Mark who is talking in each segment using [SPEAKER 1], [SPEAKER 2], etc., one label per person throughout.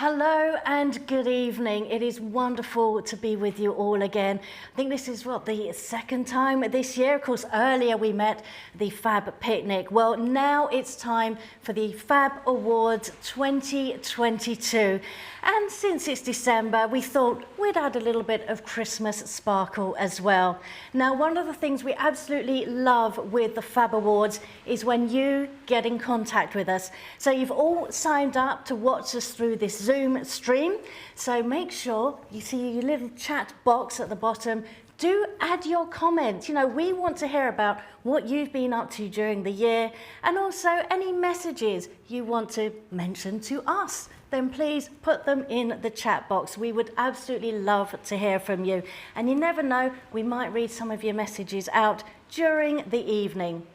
[SPEAKER 1] Hello and good evening. It is wonderful to be with you all again. I think this is the second time this year. Of course, earlier we met the Fab Picnic. Well, now it's time for the Phab Awards 2022. And since it's December, we thought we'd add a little bit of Christmas sparkle as well. Now, one of the things we absolutely love with the Phab Awards is when you get in contact with us. So you've all signed up to watch us through this Zoom stream. So make sure you see your little chat box at the bottom. Do add your comments. You know, we want to hear about what you've been up to during the year, and also any messages you want to mention to us. Then please put them in the chat box. We would absolutely love to hear from you. And you never know, we might read some of your messages out during the evening.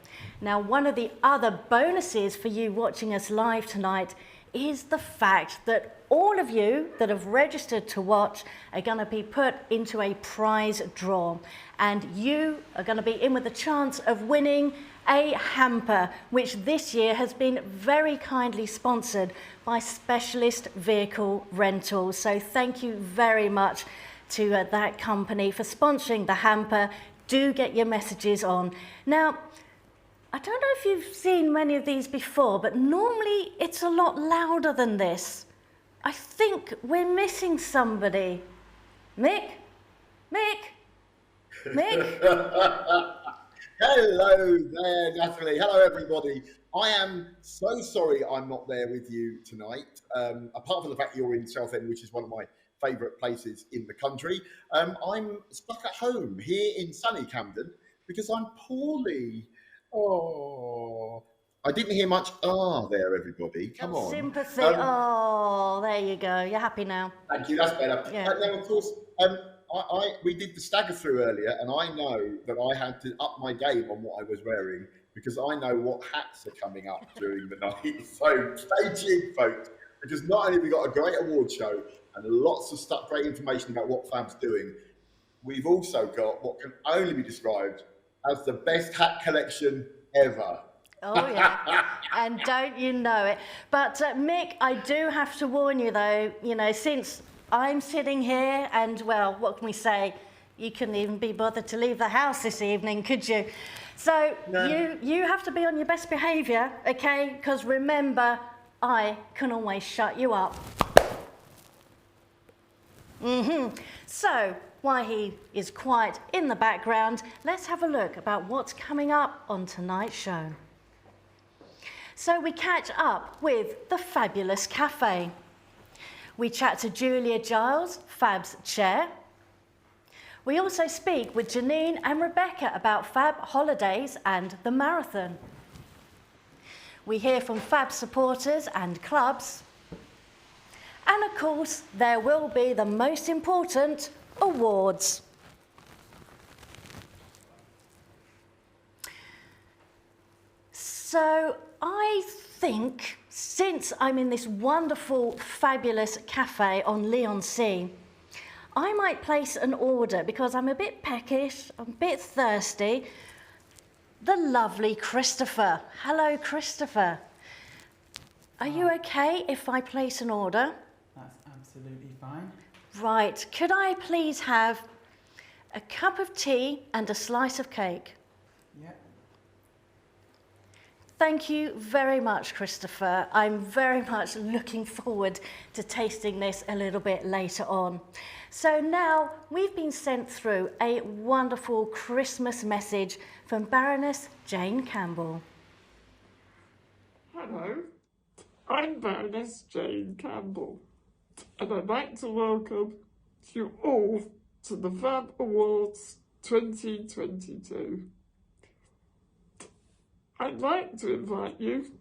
[SPEAKER 1] Now, one of the other bonuses for you watching us live tonight is the fact that all of you that have registered to watch are going to be put into a prize draw, and you are going to be in with a chance of winning a hamper, which this year has been very kindly sponsored by Specialist Vehicle Rentals. So thank you very much to that company for sponsoring the hamper. Do get your messages on. Now, I don't know if you've seen many of these before, but normally it's a lot louder than this. I think we're missing somebody. Mick?
[SPEAKER 2] Hello there, Natalie. Hello, everybody. I am so sorry I'm not there with you tonight. Apart from the fact you're in Southend, which is one of my favourite places in the country, I'm stuck at home here in sunny Camden because I'm poorly. Oh, I didn't hear much there, everybody. Come on.
[SPEAKER 1] Sympathy. There you go. You're happy now.
[SPEAKER 2] Thank you. That's better.
[SPEAKER 1] Yeah.
[SPEAKER 2] Now, of course, we did the stagger through earlier, and I know that I had to up my game on what I was wearing because I know what hats are coming up during the night. So stay tuned, folks, because not only have we got a great award show and lots of stuff, great information about what Fab's doing, we've also got what can only be described as the best hat collection ever.
[SPEAKER 1] Oh, yeah. And don't you know it. But Mick, I do have to warn you, though, you know, since I'm sitting here and, well, what can we say? You couldn't even be bothered to leave the house this evening, could you? So no. You have to be on your best behaviour, okay? Because remember, I can always shut you up. So, while he is quiet in the background, let's have a look about what's coming up on tonight's show. So we catch up with the Fabulous Cafe. We chat to Julia Giles, Fab's chair. We also speak with Janine and Rebecca about Fab holidays and the marathon. We hear from Fab supporters and clubs. And of course, there will be the most important awards. So I think, since I'm in this wonderful, fabulous cafe on Leigh-on-Sea, I might place an order because I'm a bit peckish, I'm a bit thirsty. The lovely Christopher. Hello, Christopher. Are you okay if I place an order?
[SPEAKER 3] That's absolutely fine.
[SPEAKER 1] Right, could I please have a cup of tea and a slice of cake?
[SPEAKER 3] Yep.
[SPEAKER 1] Thank you very much, Christopher. I'm very much looking forward to tasting this a little bit later on. So now we've been sent through a wonderful Christmas message from Baroness Jane Campbell.
[SPEAKER 4] Hello, I'm Baroness Jane Campbell, and I'd like to welcome you all to the Phab Awards 2022. I'd like to invite you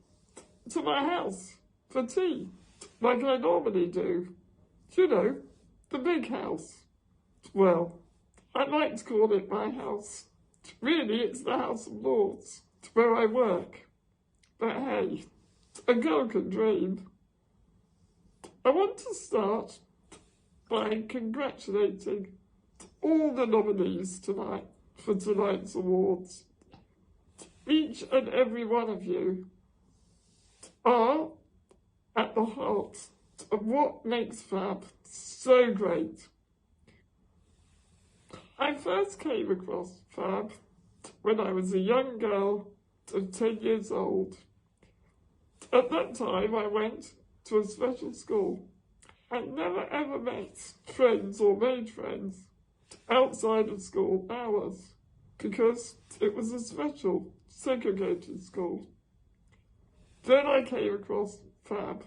[SPEAKER 4] to my house for tea, like I normally do. You know, the big house. Well, I'd like to call it my house. Really, it's the House of Lords, where I work. But hey, a girl can dream. I want to start by congratulating all the nominees tonight for tonight's awards. Each and every one of you are at the heart of what makes Fab so great. I first came across Fab when I was a young girl of 10 years old. At that time, I went to a special school. I never ever met friends or made friends outside of school hours because it was a special segregated school. Then I came across Fab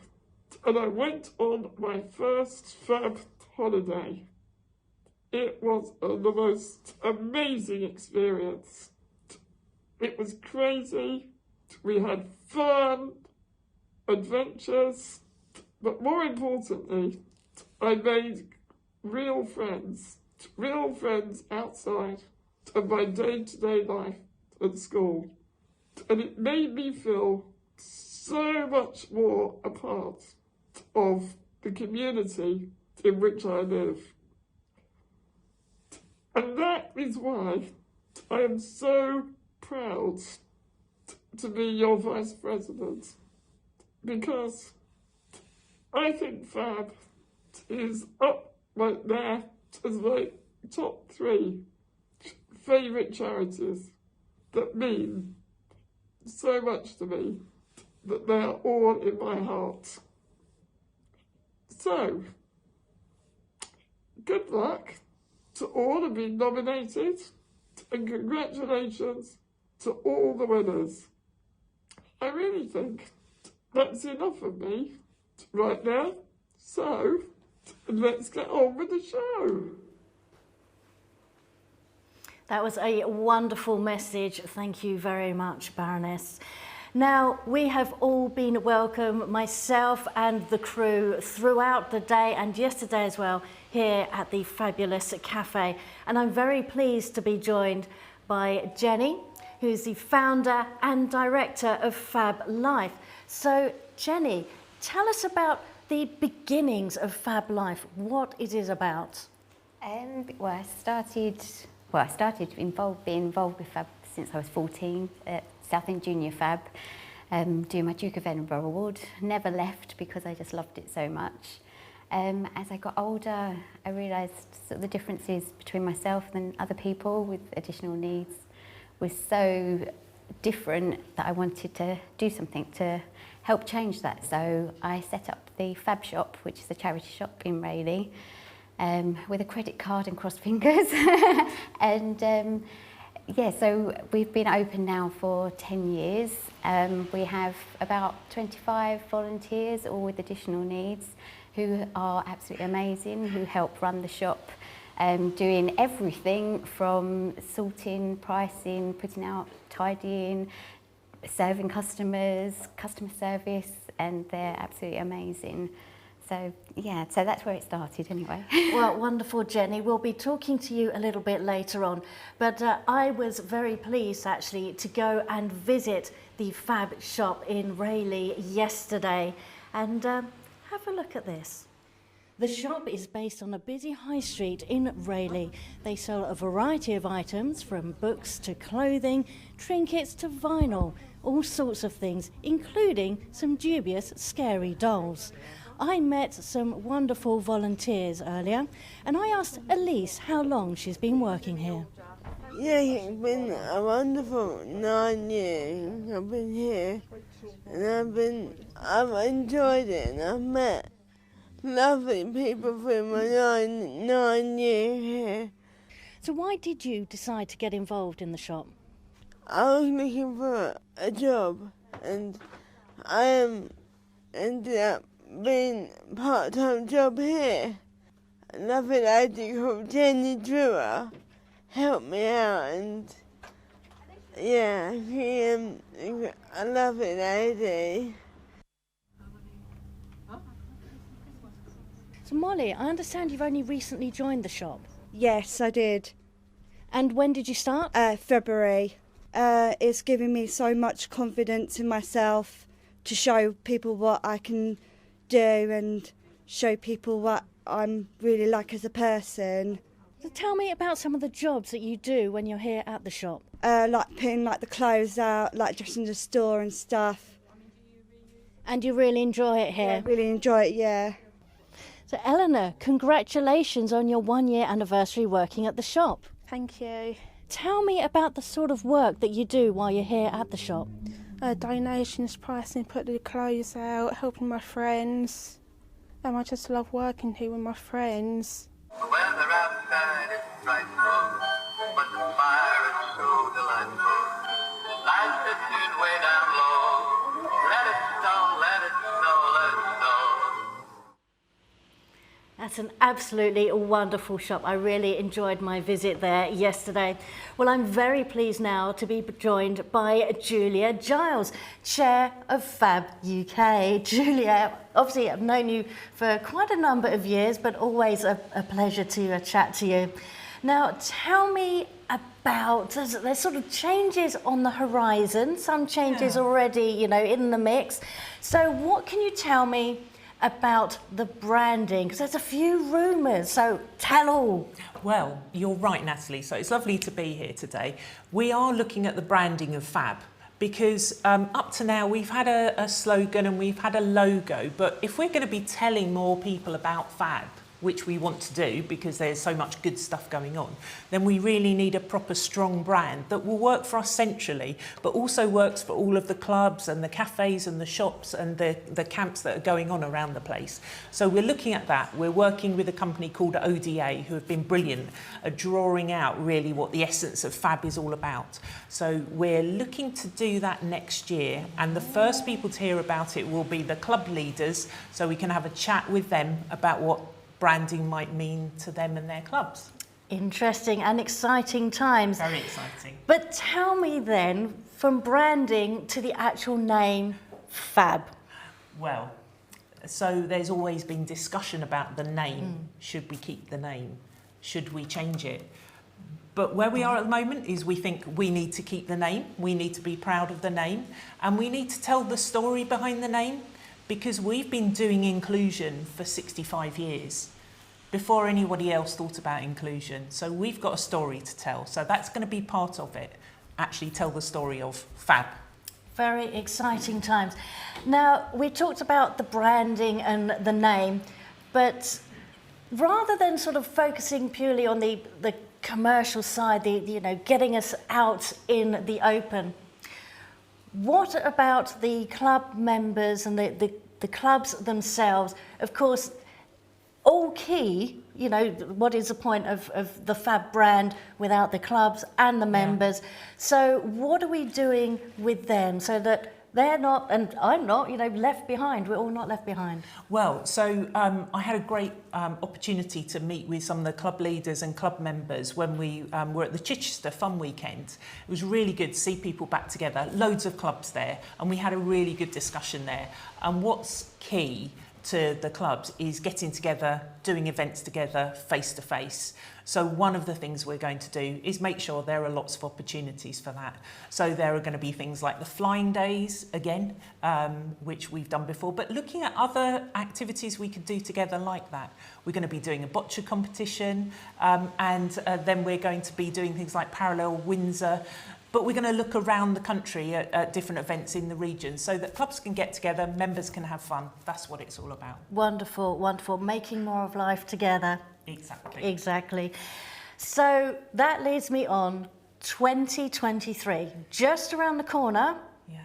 [SPEAKER 4] and I went on my first Fab holiday. It was the most amazing experience. It was crazy. We had fun, adventures, but more importantly, I made real friends outside of my day-to-day life at school. And it made me feel so much more a part of the community in which I live. And that is why I am so proud to be your Vice President, because I think Fab is up right there as my top 3 favourite charities that mean so much to me, that they are all in my heart. So, good luck to all of being nominated, and congratulations to all the winners. I really think that's enough of me right now, so let's get on with the show.
[SPEAKER 1] That was a wonderful message. Thank you very much, Baroness. Now, we have all been welcome, myself and the crew, throughout the day and yesterday as well, here at the Fabulous Cafe. And I'm very pleased to be joined by Jenny, who's the founder and director of Fab Life. So, Jenny, tell us about the beginnings of Fab Life, what it is about.
[SPEAKER 5] I started being involved with Fab since I was 14 at Southend Junior Fab, doing my Duke of Edinburgh Award. Never left because I just loved it so much. As I got older, I realised sort of the differences between myself and other people with additional needs was so different that I wanted to do something to help change that. So I set up the Fab Shop, which is a charity shop in Rayleigh, with a credit card and crossed fingers. And yeah, so we've been open now for 10 years. We have about 25 volunteers, all with additional needs, who are absolutely amazing, who help run the shop, doing everything from sorting, pricing, putting out, tidying, serving customers, customer service, and they're absolutely amazing. So yeah, so that's where it started anyway.
[SPEAKER 1] Well, wonderful, Jenny. We'll be talking to you a little bit later on, but I was very pleased actually to go and visit the Fab Shop in Rayleigh yesterday, and have a look at this. The shop is based on a busy high street in Rayleigh. They sell a variety of items, from books to clothing, trinkets to vinyl, all sorts of things, including some dubious, scary dolls. I met some wonderful volunteers earlier, and I asked Elise how long she's been working here.
[SPEAKER 6] Yeah, it's been a wonderful 9 years I've been here, and I've enjoyed it, and I've met lovely people through my nine years here.
[SPEAKER 1] So why did you decide to get involved in the shop?
[SPEAKER 6] I was looking for a job, and I ended up being part-time job here. A lovely lady called Jenny Drewer helped me out, and yeah, she a lovely lady.
[SPEAKER 1] So Molly, I understand you've only recently joined the shop.
[SPEAKER 7] Yes, I did.
[SPEAKER 1] And when did you start?
[SPEAKER 7] February. It's given me so much confidence in myself to show people what I can do and show people what I'm really like as a person.
[SPEAKER 1] So tell me about some of the jobs that you do when you're here at the shop.
[SPEAKER 7] Like putting the clothes out, like dressing the store and stuff.
[SPEAKER 1] And you really enjoy it here?
[SPEAKER 7] Yeah, really enjoy it, yeah.
[SPEAKER 1] So Eleanor, congratulations on your 1-year anniversary working at the shop.
[SPEAKER 8] Thank you.
[SPEAKER 1] Tell me about the sort of work that you do while you're here at the shop.
[SPEAKER 8] Donations, pricing, put the clothes out, helping my friends. I just love working here with my friends.
[SPEAKER 9] The weather outside is frightful, but the fire is so delightful. Life's a tune way down low. Let it snow, let it snow, let it snow.
[SPEAKER 1] That's an absolutely wonderful shop. I really enjoyed my visit there yesterday. Well, I'm very pleased now to be joined by Julia Giles, Chair of Fab UK. Julia, obviously I've known you for quite a number of years, but always a pleasure to chat to you. Now, tell me about, there's sort of changes on the horizon, some changes already, in the mix. So what can you tell me about the branding? Because there's a few rumours, so tell all.
[SPEAKER 10] Well, you're right, Natalie. So it's lovely to be here today. We are looking at the branding of Fab because up to now we've had a slogan and we've had a logo, but if we're going to be telling more people about Fab, which we want to do because there's so much good stuff going on, then we really need a proper strong brand that will work for us centrally, but also works for all of the clubs and the cafes and the shops and the camps that are going on around the place. So we're looking at that. We're working with a company called ODA who have been brilliant at drawing out really what the essence of Fab is all about. So we're looking to do that next year, and the first people to hear about it will be the club leaders, so we can have a chat with them about what branding might mean to them and their clubs.
[SPEAKER 1] Interesting and exciting times.
[SPEAKER 10] Very exciting.
[SPEAKER 1] But tell me then, from branding to the actual name, Fab.
[SPEAKER 10] Well, so there's always been discussion about the name. Should we keep the name? Should we change it? But where we are at the moment is we think we need to keep the name, we need to be proud of the name, and we need to tell the story behind the name, because we've been doing inclusion for 65 years before anybody else thought about inclusion. So we've got a story to tell. So that's going to be part of it, actually tell the story of Fab.
[SPEAKER 1] Very exciting times. Now, we talked about the branding and the name, but rather than sort of focusing purely on the commercial side, getting us out in the open, what about the club members and the clubs themselves? Of course, all key, what is the point of the Fab brand without the clubs and the members? So what are we doing with them so that they're not, and I'm not, left behind? We're all not left behind.
[SPEAKER 10] Well, so I had a great opportunity to meet with some of the club leaders and club members when we were at the Chichester Fun Weekend. It was really good to see people back together, loads of clubs there, and we had a really good discussion there. And what's key to the clubs is getting together, doing events together, face to face. So one of the things we're going to do is make sure there are lots of opportunities for that. So there are going to be things like the flying days again, which we've done before, but looking at other activities we could do together like that. We're going to be doing a bocce competition, and then we're going to be doing things like Parallel Windsor. But we're going to look around the country at different events in the region so that clubs can get together, members can have fun. That's what it's all about.
[SPEAKER 1] Wonderful, wonderful. Making more of life together.
[SPEAKER 10] Exactly.
[SPEAKER 1] Exactly. So that leads me on 2023, just around the corner.
[SPEAKER 10] Yeah.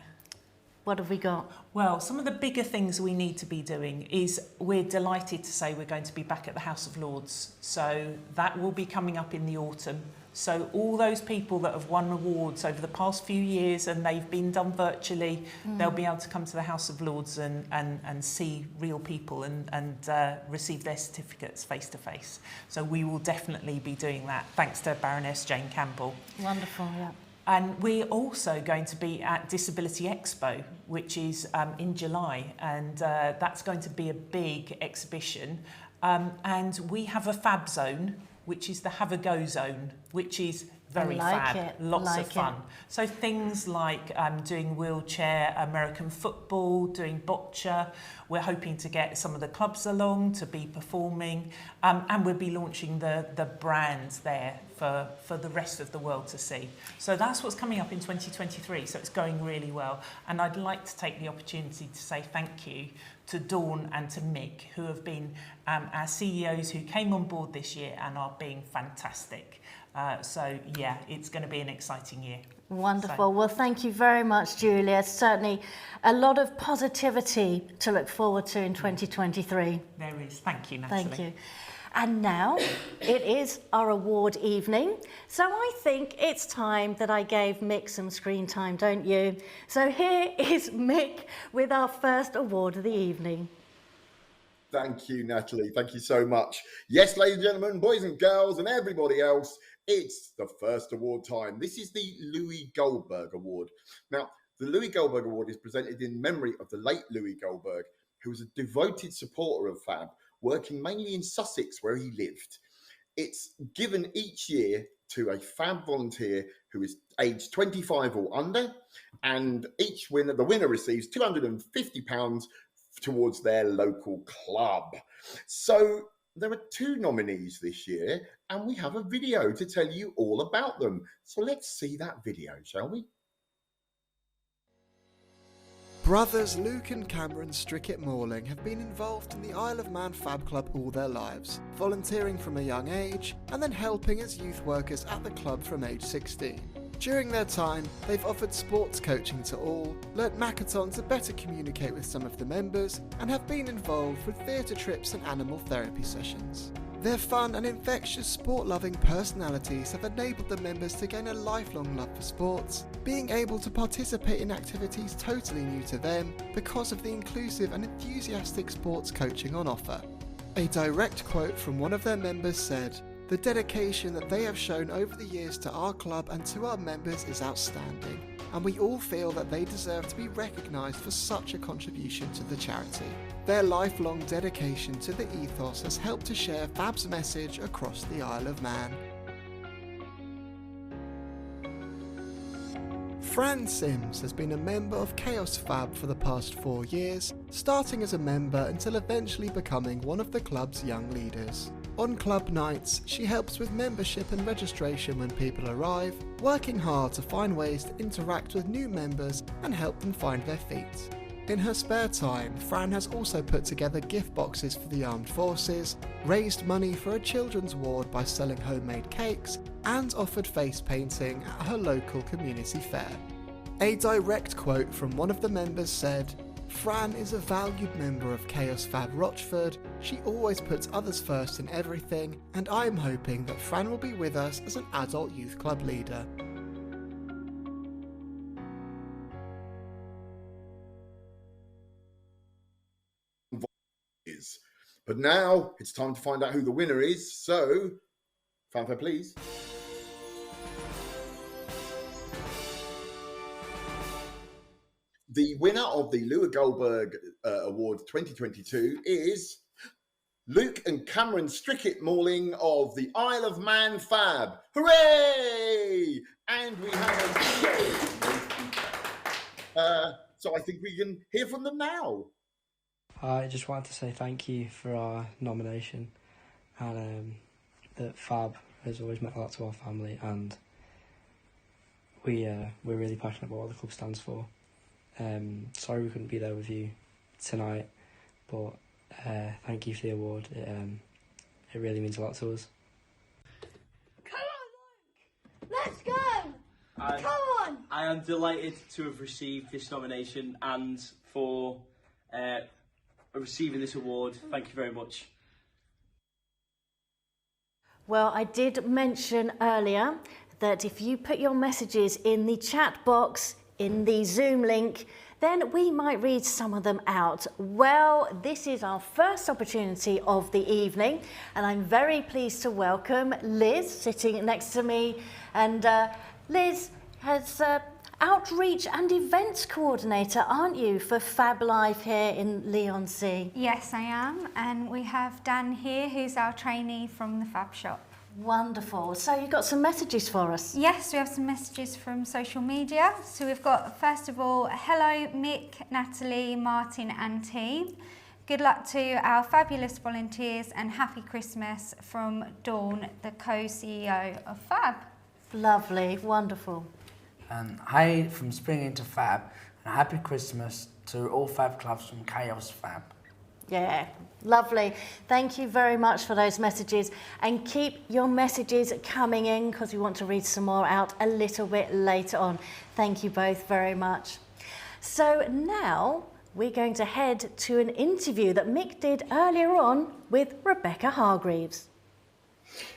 [SPEAKER 1] What have we got?
[SPEAKER 10] Well, some of the bigger things we need to be doing is we're delighted to say we're going to be back at the House of Lords. So that will be coming up in the autumn. So all those people that have won awards over the past few years and they've been done virtually, they'll be able to come to the House of Lords and see real people and receive their certificates face to face. So we will definitely be doing that, thanks to Baroness Jane Campbell.
[SPEAKER 1] Wonderful, yeah.
[SPEAKER 10] And we're also going to be at Disability Expo, which is in July, and that's going to be a big exhibition. And we have a Fab zone, which is the Have a Go zone, which is very
[SPEAKER 1] like
[SPEAKER 10] fab,
[SPEAKER 1] it.
[SPEAKER 10] lots
[SPEAKER 1] Like
[SPEAKER 10] of fun. So things like doing wheelchair American football, doing boccia. We're hoping to get some of the clubs along to be performing, and we'll be launching the brands there for the rest of the world to see. So that's what's coming up in 2023. So it's going really well, and I'd like to take the opportunity to say thank you to Dawn and to Mick, who have been our CEOs who came on board this year and are being fantastic. So yeah, it's going to be an exciting year.
[SPEAKER 1] Wonderful.
[SPEAKER 10] So.
[SPEAKER 1] Well, thank you very much, Julia. Certainly a lot of positivity to look forward to in 2023.
[SPEAKER 10] There is. Thank you, Natalie.
[SPEAKER 1] Thank you. And now it is our award evening. So I think it's time that I gave Mick some screen time, don't you? So here is Mick with our first award of the evening.
[SPEAKER 2] Thank you, Natalie. Thank you so much. Yes, ladies and gentlemen, boys and girls, and everybody else, it's the first award time. This is the Louis Goldberg Award. Now, the Louis Goldberg Award is presented in memory of the late Louis Goldberg, who was a devoted supporter of Fab, working mainly in Sussex, where he lived. It's given each year to a Fab volunteer who is aged 25 or under, and the winner receives £250 towards their local club. So there are 2 nominees this year, and we have a video to tell you all about them. So let's see that video, shall we?
[SPEAKER 11] Brothers Luke and Cameron Strickett Morling have been involved in the Isle of Man Fab Club all their lives, volunteering from a young age and then helping as youth workers at the club from age 16. During their time, they've offered sports coaching to all, learnt Makaton to better communicate with some of the members, and have been involved with theatre trips and animal therapy sessions. Their fun and infectious sport-loving personalities have enabled the members to gain a lifelong love for sports, being able to participate in activities totally new to them because of the inclusive and enthusiastic sports coaching on offer. A direct quote from one of their members said, "The dedication that they have shown over the years to our club and to our members is outstanding, and we all feel that they deserve to be recognised for such a contribution to the charity. Their lifelong dedication to the ethos has helped to share Fab's message across the Isle of Man." Fran Sims has been a member of Chaos Fab for the past 4 years, starting as a member until eventually becoming one of the club's young leaders. On club nights, she helps with membership and registration when people arrive, working hard to find ways to interact with new members and help them find their feet. In her spare time, Fran has also put together gift boxes for the armed forces, raised money for a children's ward by selling homemade cakes, and offered face painting at her local community fair. A direct quote from one of the members said, "Fran is a valued member of Chaos Fab Rochford. She always puts others first in everything, and I'm hoping that Fran will be with us as an adult youth club leader."
[SPEAKER 2] But now it's time to find out who the winner is. So, fanfare please. The winner of the Louis Goldberg Award 2022 is Luke and Cameron Strickett Morling of the Isle of Man Fab. Hooray! And we have so I think we can hear from them now.
[SPEAKER 12] I just wanted to say thank you for our nomination, and that Fab has always meant a lot to our family, and we're really passionate about what the club stands for. Sorry we couldn't be there with you tonight, but thank you for the award. It really means a lot to us.
[SPEAKER 13] Come on, Luke! Let's go! Come on!
[SPEAKER 14] I am delighted to have received this nomination and for receiving this award. Thank you very much.
[SPEAKER 1] Well, I did mention earlier that if you put your messages in the chat box, in the Zoom link, then we might read some of them out. Well, this is our first opportunity of the evening, and I'm very pleased to welcome Liz sitting next to me. And Liz has outreach and events coordinator, aren't you, for Fab Life here in Leigh-on-Sea?
[SPEAKER 15] Yes, I am, and we have Dan here, who's our trainee from the Fab Shop.
[SPEAKER 1] Wonderful. So you've got some messages for us?
[SPEAKER 15] Yes, we have some messages from social media. So we've got, first of all, hello Mick, Natalie, Martin and team. Good luck to our fabulous volunteers and happy Christmas from Dawn, the co-CEO of Fab.
[SPEAKER 1] Lovely, wonderful.
[SPEAKER 16] Hi from Spring into Fab, and happy Christmas to all Fab clubs from Chaos Fab.
[SPEAKER 1] Yeah, lovely. Thank you very much for those messages, and keep your messages coming in because we want to read some more out a little bit later on. Thank you both very much. So now we're going to head to an interview that Mick did earlier on with Rebecca Hargreaves.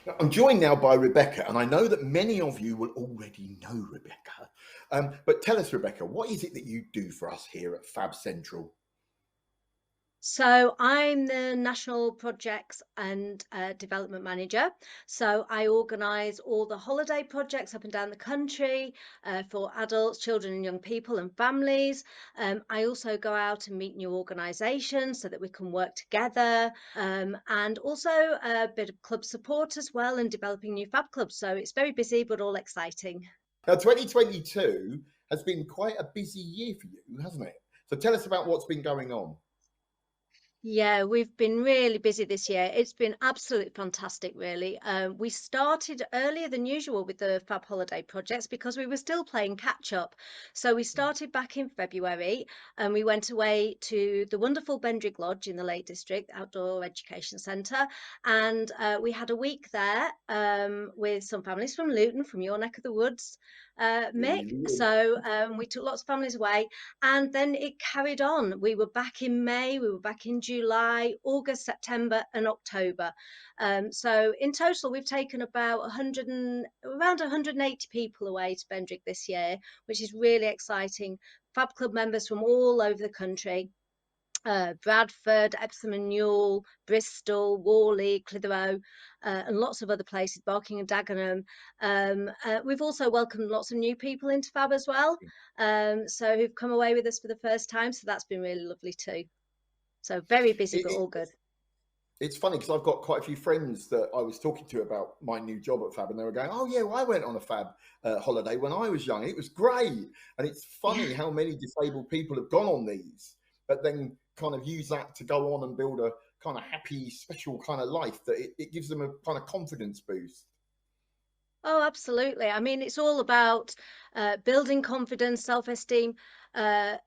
[SPEAKER 2] Now, I'm joined now by Rebecca, and I know that many of you will already know Rebecca. But tell us, Rebecca, what is it that you do for us here at Fab Central?
[SPEAKER 17] So I'm the National Projects and Development Manager. So I organise all the holiday projects up and down the country for adults, children and young people and families. I also go out and meet new organisations so that we can work together, and also a bit of club support as well and developing new Fab clubs. So it's very busy but all exciting.
[SPEAKER 2] Now, 2022 has been quite a busy year for you, hasn't it? So tell us about what's been going on.
[SPEAKER 17] Yeah, we've been really busy this year. It's been absolutely fantastic, really. We started earlier than usual with the Fab Holiday projects because we were still playing catch up. So we started back in February and we went away to the wonderful Bendrig Lodge in the Lake District Outdoor Education Centre. And we had a week there with some families from Luton, from your neck of the woods, Mick. So we took lots of families away, and then it carried on. We were back in May, we were back in July, August, September and October. So in total we've taken about around 180 people away to Bendrig this year, which is really exciting. Fab Club members from all over the country. Bradford, Epsom and Newell, Bristol, Worley, Clitheroe, and lots of other places, Barking and Dagenham. We've also welcomed lots of new people into Fab as well, so who've come away with us for the first time, so that's been really lovely too. So very busy, but all good.
[SPEAKER 2] It's funny because I've got quite a few friends that I was talking to about my new job at Fab, and they were going, oh yeah, well, I went on a Fab holiday when I was young. It was great. And it's funny how many disabled people have gone on these, but then kind of use that to go on and build a kind of happy, special kind of life that it gives them a kind of confidence boost.
[SPEAKER 17] Oh, absolutely. I mean, it's all about building confidence, self-esteem,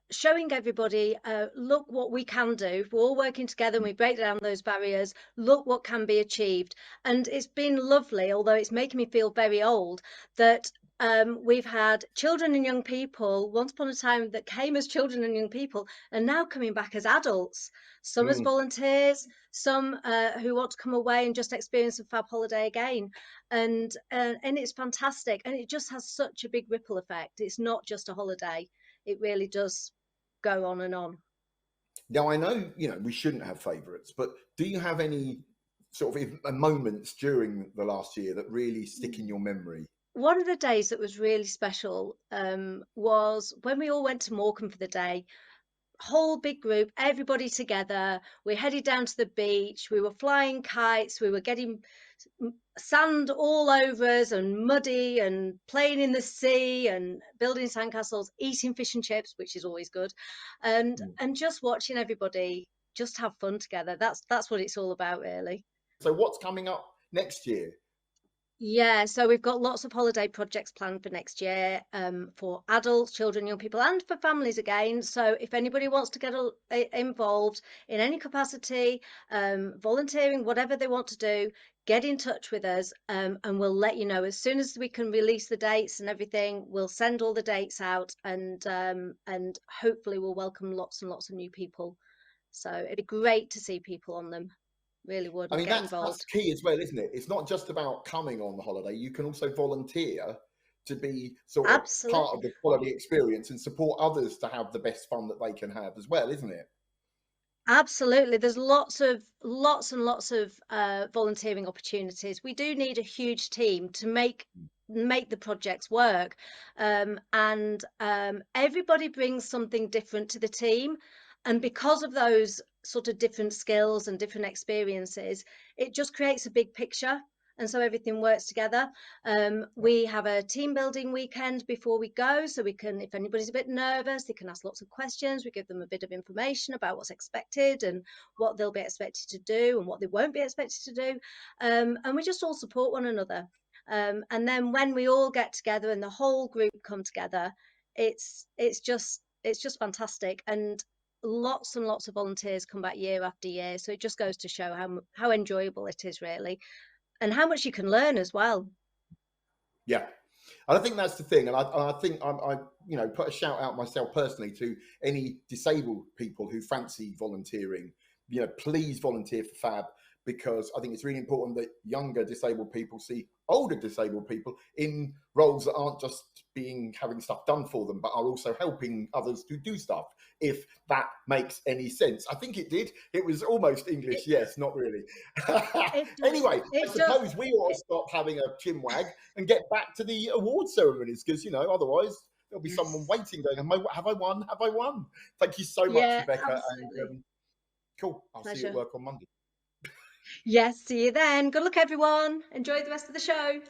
[SPEAKER 17] showing everybody, look what we can do. If we're all working together and we break down those barriers, look what can be achieved. And it's been lovely, although it's making me feel very old, that we've had children and young people once upon a time that came as children and young people and now coming back as adults, some as volunteers, some who want to come away and just experience a Fab holiday again. And it's fantastic, and it just has such a big ripple effect. It's not just a holiday, it really does go on and on.
[SPEAKER 2] Now, I know, we shouldn't have favourites, but do you have any sort of moments during the last year that really stick in your memory?
[SPEAKER 17] One of the days that was really special was when we all went to Morecambe for the day. Whole big group, everybody together. We headed down to the beach. We were flying kites. We were getting sand all over us and muddy and playing in the sea and building sandcastles, eating fish and chips, which is always good, and just watching everybody just have fun together. That's what it's all about, really.
[SPEAKER 2] So what's coming up next year?
[SPEAKER 17] Yeah, so we've got lots of holiday projects planned for next year, for adults, children, young people, and for families again. So if anybody wants to get involved in any capacity, volunteering, whatever they want to do, get in touch with us, and we'll let you know as soon as we can release the dates and everything. We'll send all the dates out, and hopefully we'll welcome lots and lots of new people. So it'd be great to see people on them. Really would.
[SPEAKER 2] I mean,
[SPEAKER 17] get
[SPEAKER 2] that's key as well, isn't it? It's not just about coming on the holiday. You can also volunteer to be sort of part of the quality experience and support others to have the best fun that they can have as well, isn't it?
[SPEAKER 17] Absolutely. There's lots and lots of volunteering opportunities. We do need a huge team to make the projects work, and everybody brings something different to the team. And because of those sort of different skills and different experiences, it just creates a big picture. and so everything works together. We have a team building weekend before we go, so we can, if anybody's a bit nervous, they can ask lots of questions. We give them a bit of information about what's expected and what they'll be expected to do and what they won't be expected to do, and we just all support one another. And then when we all get together and the whole group come together, it's just fantastic, and lots and lots of volunteers come back year after year. So it just goes to show how enjoyable it is, really, and how much you can learn as well.
[SPEAKER 2] Yeah, and I think that's the thing, and I think I put a shout out myself personally to any disabled people who fancy volunteering. Please volunteer for Fab, because I think it's really important that younger disabled people see older disabled people in roles that aren't just having stuff done for them, but are also helping others to do stuff, if that makes any sense. I think it did. It was almost English. Yes, not really. Anyway, I suppose we ought to stop having a chinwag and get back to the award ceremonies, because, otherwise there'll be someone waiting going, have I won? Have I won? Thank you so much, Rebecca. And cool. I'll see you at work on Monday.
[SPEAKER 17] Yes, see you then. Good luck, everyone. Enjoy the rest of the show.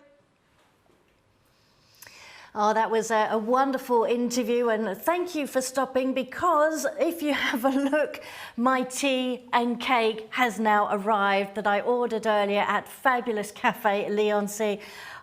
[SPEAKER 1] Oh, that was a wonderful interview, and thank you for stopping, because if you have a look, my tea and cake has now arrived that I ordered earlier at Fabulous Cafe, Leigh-on-Sea.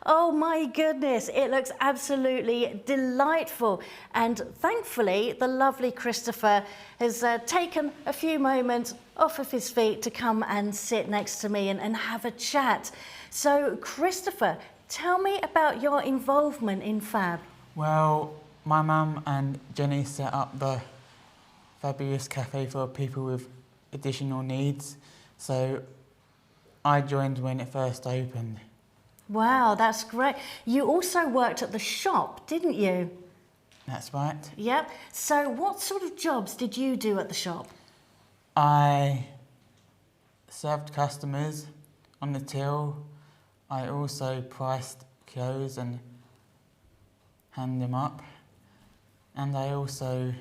[SPEAKER 1] Oh my goodness, it looks absolutely delightful. And thankfully, the lovely Christopher has taken a few moments off of his feet to come and sit next to me and have a chat. So, Christopher, tell me about your involvement in Fab.
[SPEAKER 18] Well, my mum and Jenny set up the Fabulous Cafe for people with additional needs. So I joined when it first opened.
[SPEAKER 1] Wow, that's great. You also worked at the shop, didn't you?
[SPEAKER 18] That's right.
[SPEAKER 1] Yep. So what sort of jobs did you do at the shop?
[SPEAKER 18] I served customers on the till. I also priced clothes and hand them up. And I also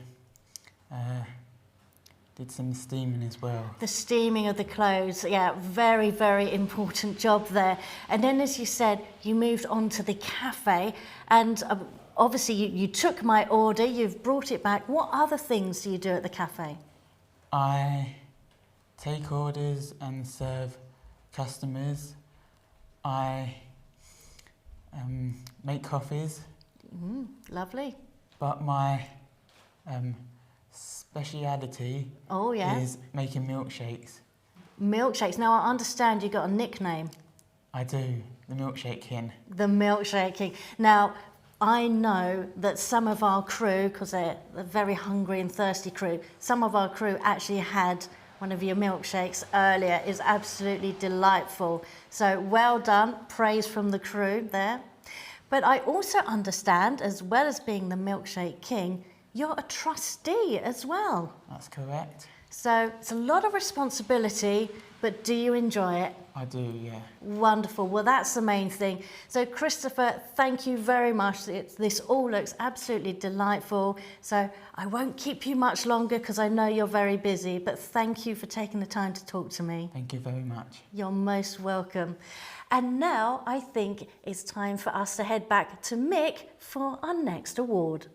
[SPEAKER 18] did some steaming as well. The
[SPEAKER 1] steaming of the clothes, yeah, very, very important job there. And then, as you said, you moved on to the cafe, and obviously you took my order, you've brought it back. What other things do you do at the cafe?
[SPEAKER 18] I take orders and serve customers. I make coffees.
[SPEAKER 1] Lovely.
[SPEAKER 18] But my speciality is making milkshakes.
[SPEAKER 1] Milkshakes. Now, I understand you got a nickname.
[SPEAKER 18] I do, the Milkshake King.
[SPEAKER 1] The Milkshake King. Now, I know that some of our crew, because they're a very hungry and thirsty crew, some of our crew actually had one of your milkshakes earlier. Is absolutely delightful. So well done, praise from the crew there. But I also understand, as well as being the Milkshake King, you're a trustee as well.
[SPEAKER 18] That's correct.
[SPEAKER 1] So it's a lot of responsibility, but do you enjoy it?
[SPEAKER 18] I do, yeah.
[SPEAKER 1] Wonderful. Well, that's the main thing. So, Christopher, thank you very much. This all looks absolutely delightful. So I won't keep you much longer because I know you're very busy, but thank you for taking the time to talk to me.
[SPEAKER 18] Thank you very much.
[SPEAKER 1] You're most welcome. And now I think it's time for us to head back to Mick for our next award.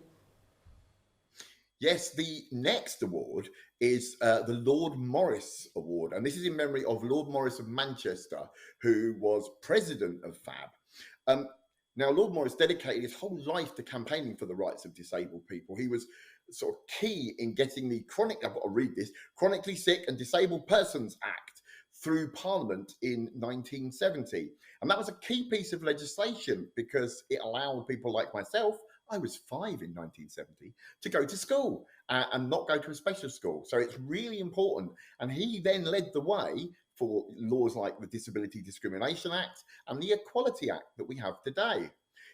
[SPEAKER 2] Yes, the next award is the Lord Morris Award, and this is in memory of Lord Morris of Manchester, who was president of Fab. Now, Lord Morris dedicated his whole life to campaigning for the rights of disabled people. He was sort of key in getting the I've got to read this, Chronically Sick and Disabled Persons Act through Parliament in 1970. And that was a key piece of legislation because it allowed people like myself, I was 5 in 1970, to go to school and not go to a special school. So it's really important. And he then led the way for laws like the Disability Discrimination Act and the Equality Act that we have today.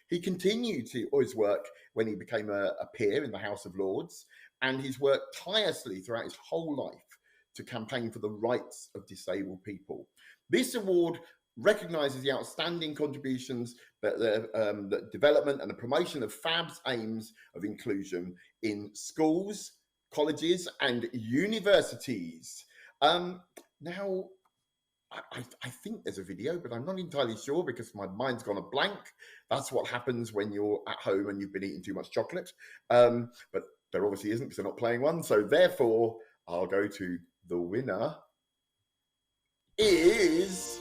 [SPEAKER 2] He continued to his work when he became a peer in the House of Lords, and he's worked tirelessly throughout his whole life to campaign for the rights of disabled people. This award recognises the outstanding contributions that the development and the promotion of Fab's aims of inclusion in schools, colleges and universities. Now, I think there's a video, but I'm not entirely sure because my mind's gone a blank. That's what happens when you're at home and you've been eating too much chocolate. But there obviously isn't because they're not playing one. So therefore, I'll go to the winner is...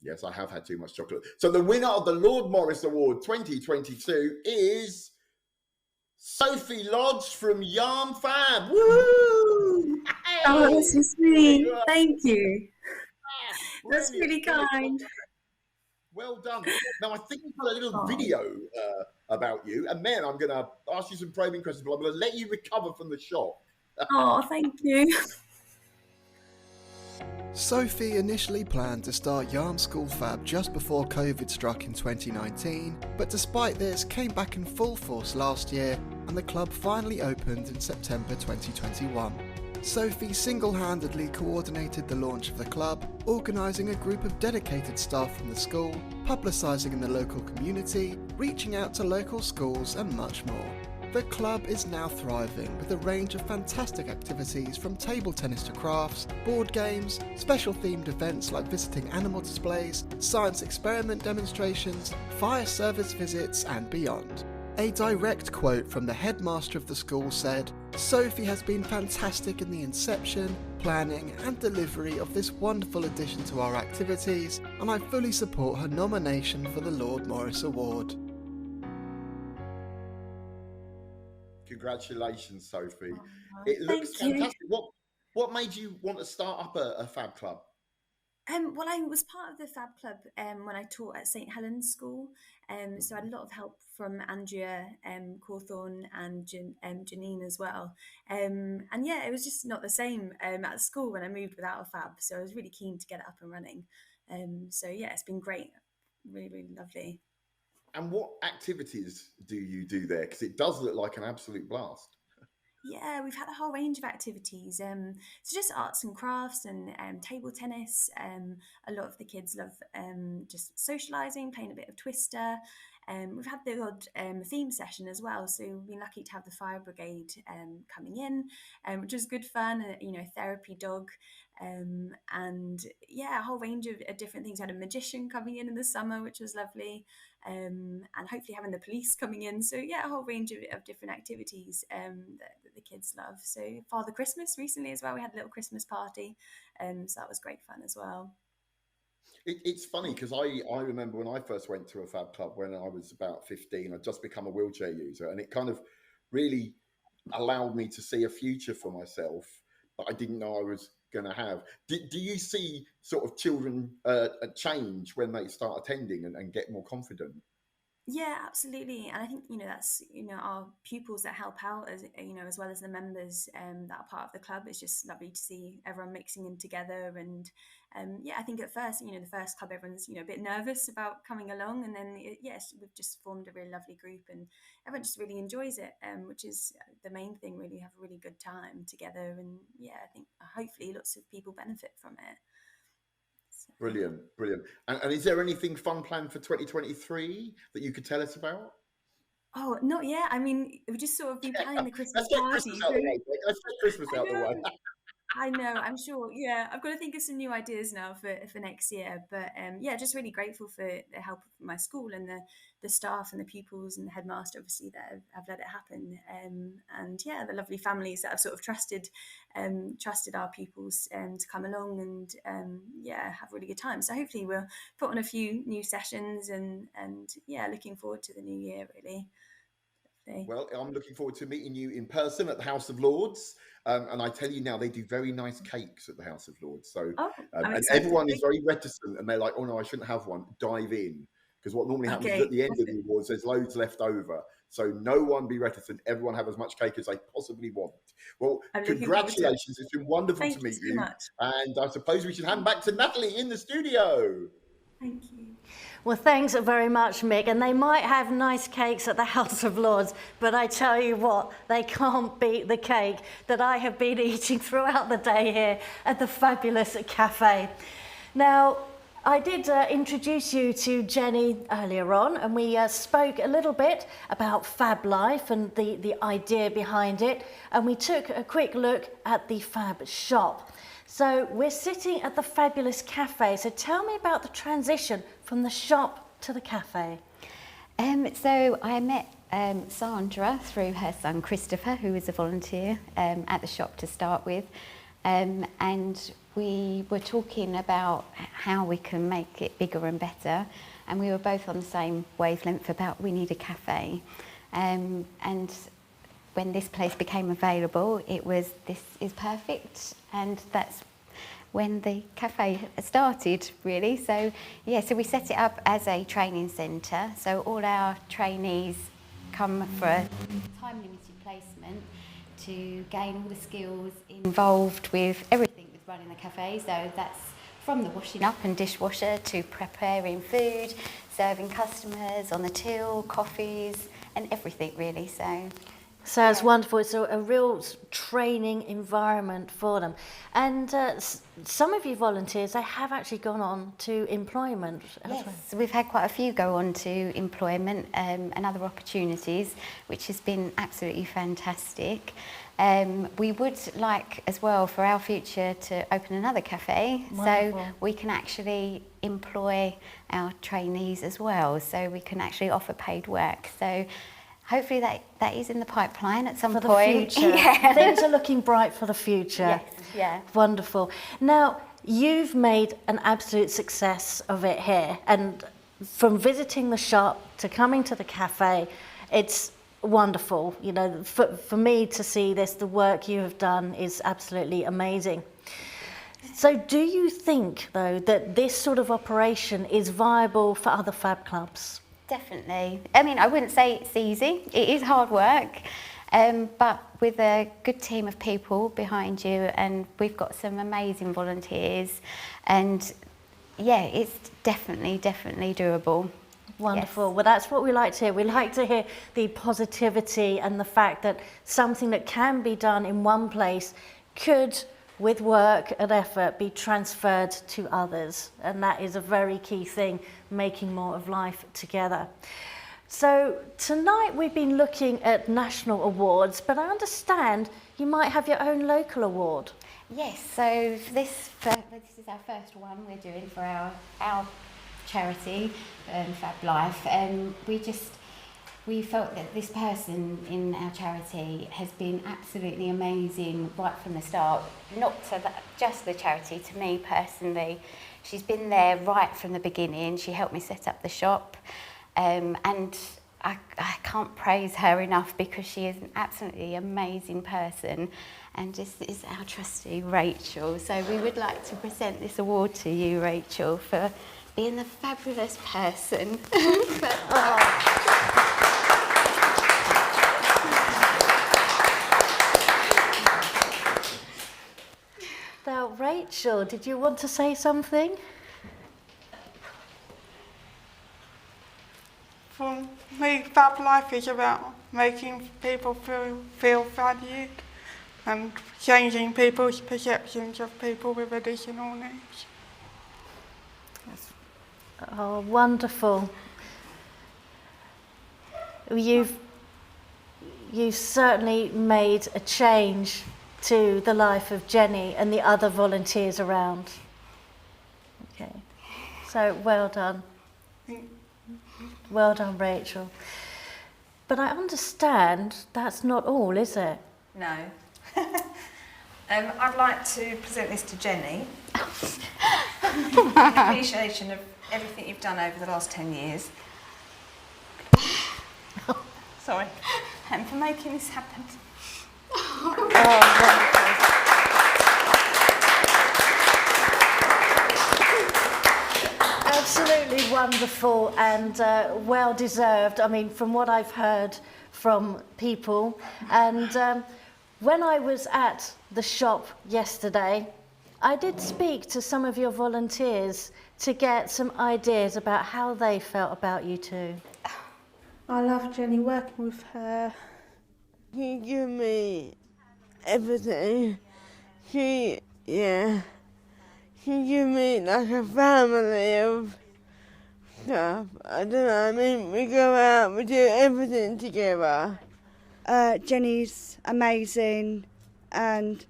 [SPEAKER 2] Yes, I have had too much chocolate. So the winner of the Lord Morris Award 2022 is Sophie Lodge from Yarm Fab. Woo! Hey!
[SPEAKER 19] Oh, that's so sweet. Thank you. That's
[SPEAKER 2] Brilliant.
[SPEAKER 19] really kind.
[SPEAKER 2] Well done. Now, I think we've got a little video about you, and then I'm going to ask you some probing questions, but I'm going to let you recover from the shock.
[SPEAKER 19] Oh, thank you.
[SPEAKER 11] Sophie initially planned to start Yarm School Fab just before COVID struck in 2019, but despite this came back in full force last year and the club finally opened in September 2021. Sophie single-handedly coordinated the launch of the club, organising a group of dedicated staff from the school, publicising in the local community, reaching out to local schools and much more. The club is now thriving with a range of fantastic activities from table tennis to crafts, board games, special themed events like visiting animal displays, science experiment demonstrations, fire service visits and beyond. A direct quote from the headmaster of the school said, "Sophie has been fantastic in the inception, planning and delivery of this wonderful addition to our activities, and I fully support her nomination for the Lord Morris Award."
[SPEAKER 2] Congratulations, Sophie. It looks fantastic. What made you want to start up a Fab Club?
[SPEAKER 19] Well, I was part of the Fab Club when I taught at St Helens School, so I had a lot of help from Andrea Cawthorne and Janine as well. And yeah, it was just not the same at school when I moved without a Fab, so I was really keen to get it up and running. So yeah, it's been great, really, really lovely.
[SPEAKER 2] And what activities do you do there? Because it does look like an absolute blast.
[SPEAKER 19] Yeah, we've had a whole range of activities. So just arts and crafts and table tennis. A lot of the kids love just socialising, playing a bit of Twister. We've had the odd theme session as well. So we've been lucky to have the fire brigade coming in, which was good fun. Therapy dog. And yeah, a whole range of different things. We had a magician coming in the summer, which was lovely. And hopefully having the police coming in. So yeah, a whole range of different activities that the kids love. So Father Christmas recently as well, we had a little Christmas party. So that was great fun as well.
[SPEAKER 2] It's funny because I remember when I first went to a Fab Club when I was about 15, I'd just become a wheelchair user, and it kind of really allowed me to see a future for myself that I didn't know I was going to have. Do you see sort of children a change when they start attending and get more confident?
[SPEAKER 19] Yeah, absolutely. And I think, that's, our pupils that help out as well as the members that are part of the club. It's just lovely to see everyone mixing in together. And yeah, I think at first, the first club, everyone's, a bit nervous about coming along. And then, yes, we've just formed a really lovely group and everyone just really enjoys it, which is the main thing, really have a really good time together. And yeah, I think hopefully lots of people benefit from it.
[SPEAKER 2] Brilliant. And is there anything fun planned for 2023 that you could tell us about?
[SPEAKER 19] Oh, not yet. I mean, we've just sort of been planning the Christmas party.
[SPEAKER 2] Let's get Christmas out of the way.
[SPEAKER 19] I know, I'm sure. Yeah, I've got to think of some new ideas now for next year. But yeah, just really grateful for the help of my school and the staff and the pupils and the headmaster, obviously, that have let it happen. And yeah, the lovely families that have sort of trusted our pupils to come along and yeah, have a really good time. So hopefully we'll put on a few new sessions and yeah, looking forward to the new year, really.
[SPEAKER 2] Well, I'm looking forward to meeting you in person at the House of Lords. And I tell you now, they do very nice cakes at the House of Lords. So, and everyone is very reticent and they're like, oh no, I shouldn't have one. Dive in. Because what normally happens is at the end of the awards, there's loads left over. So no one be reticent. Everyone have as much cake as they possibly want. Well, congratulations. It's been wonderful to meet you. And I suppose we should hand back to Natalie in the studio.
[SPEAKER 19] Thank you.
[SPEAKER 1] Well, thanks very much, Mick. And they might have nice cakes at the House of Lords, but I tell you what, they can't beat the cake that I have been eating throughout the day here at the Fabulous Cafe. Now, I did introduce you to Jenny earlier on, and we spoke a little bit about Fab Life and the idea behind it, and we took a quick look at the Fab Shop. So we're sitting at the Fabulous Cafe, so tell me about the transition from the shop to the cafe.
[SPEAKER 5] So I met Sandra through her son Christopher, who was a volunteer at the shop to start with, and we were talking about how we can make it bigger and better, and we were both on the same wavelength about we need a cafe. And when this place became available, it was, this is perfect, and that's when the cafe started, really. So yeah, so we set it up as a training centre, so all our trainees come for a time-limited placement to gain all the skills involved with everything with running the cafe. So that's from the washing up and dishwasher to preparing food, serving customers on the till, coffees, and everything really.
[SPEAKER 1] So it's wonderful. It's a real training environment for them. And some of you volunteers, they have actually gone on to employment.
[SPEAKER 5] Yes, we've had quite a few go on to employment and other opportunities, which has been absolutely fantastic. We would like as well for our future to open another cafe.
[SPEAKER 1] Wonderful.
[SPEAKER 5] So we can actually employ our trainees as well. So we can actually offer paid work. So hopefully that is in the pipeline at some point.
[SPEAKER 1] For the future.
[SPEAKER 5] Yeah.
[SPEAKER 1] Things are looking bright for the future.
[SPEAKER 5] Yes, yeah.
[SPEAKER 1] Wonderful. Now, you've made an absolute success of it here. And from visiting the shop to coming to the cafe, it's wonderful. You know, for me to see this, the work you have done is absolutely amazing. So do you think, though, that this sort of operation is viable for other Fab clubs?
[SPEAKER 5] Definitely. I mean, I wouldn't say it's easy. It is hard work, but with a good team of people behind you, and we've got some amazing volunteers, and yeah, it's definitely doable.
[SPEAKER 1] Wonderful. Yes. Well, that's what we like to hear. We like to hear the positivity and the fact that something that can be done in one place could, with work and effort, be transferred to others. And that is a very key thing, making more of life together. So tonight we've been looking at national awards, but I understand you might have your own local award.
[SPEAKER 5] Yes, so this is our first one we're doing for our charity, Fab Life. We felt that this person in our charity has been absolutely amazing right from the start. Not to just the charity, to me personally. She's been there right from the beginning. She helped me set up the shop. And I can't praise her enough because she is an absolutely amazing person. And this is our trustee, Rachel. So we would like to present this award to you, Rachel, for being the fabulous person.
[SPEAKER 1] Now, Rachel, did you want to say something?
[SPEAKER 20] For me, Fab Life is about making people feel valued and changing people's perceptions of people with additional needs.
[SPEAKER 1] Oh, wonderful. You've certainly made a change to the life of Jenny and the other volunteers around. Okay, so well done. Well done, Rachel. But I understand that's not all, is it?
[SPEAKER 21] No. I'd like to present this to Jenny in appreciation of everything you've done over the last 10 years. Sorry. And for making this happen.
[SPEAKER 1] Absolutely wonderful and well deserved. I mean, from what I've heard from people, and when I was at the shop yesterday, I did speak to some of your volunteers to get some ideas about how they felt about you two.
[SPEAKER 8] I love Jenny, working with her.
[SPEAKER 6] She gave me everything. She She give me like a family of stuff. I don't know, I mean, we go out, we do everything together.
[SPEAKER 7] Jenny's amazing, and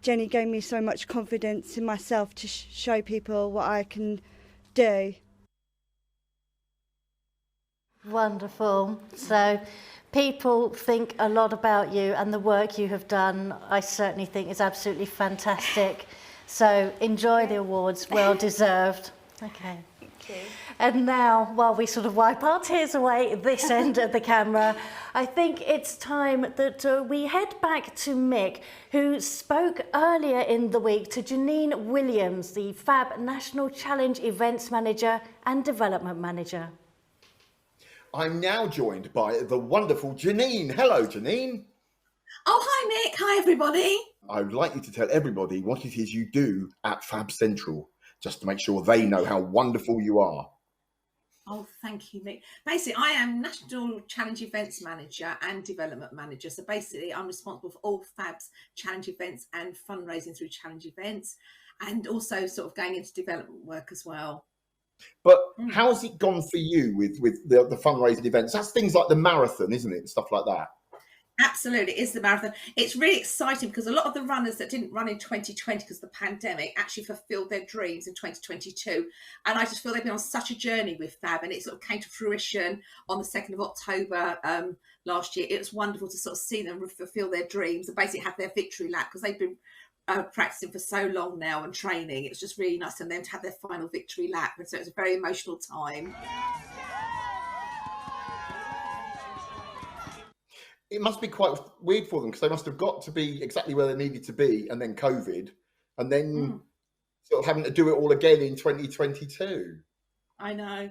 [SPEAKER 7] Jenny gave me so much confidence in myself to show people what I can do.
[SPEAKER 1] Wonderful. So people think a lot about you, and the work you have done, I certainly think, is absolutely fantastic. So enjoy the awards, well deserved. Okay.
[SPEAKER 21] Thank you.
[SPEAKER 1] And now, while we sort of wipe our tears away at this end of the camera, I think it's time that we head back to Mick, who spoke earlier in the week to Janine Williams, the Fab National Challenge Events Manager and Development Manager.
[SPEAKER 2] I'm now joined by the wonderful Janine. Hello, Janine.
[SPEAKER 3] Oh, hi, Mick. Hi, everybody.
[SPEAKER 2] I would like you to tell everybody what it is you do at Fab Central, just to make sure they know how wonderful you are.
[SPEAKER 3] Oh, thank you, Mick. Basically, I am National Challenge Events Manager and Development Manager. So basically, I'm responsible for all Fab's challenge events and fundraising through challenge events, and also sort of going into development work as well.
[SPEAKER 2] But how's it gone for you with the fundraising events? That's things like the marathon, isn't it? And stuff like that.
[SPEAKER 3] Absolutely, it is the marathon. It's really exciting because a lot of the runners that didn't run in 2020 because of the pandemic actually fulfilled their dreams in 2022. And I just feel they've been on such a journey with Fab, and it sort of came to fruition on the 2nd of October last year. It was wonderful to sort of see them fulfill their dreams and basically have their victory lap, because they've been practicing for so long now and training. It's just really nice for them to have their final victory lap. And so it's a very emotional time.
[SPEAKER 2] It must be quite weird for them, because they must have got to be exactly where they needed to be, and then COVID, and then sort of having to do it all again in 2022.
[SPEAKER 3] I know.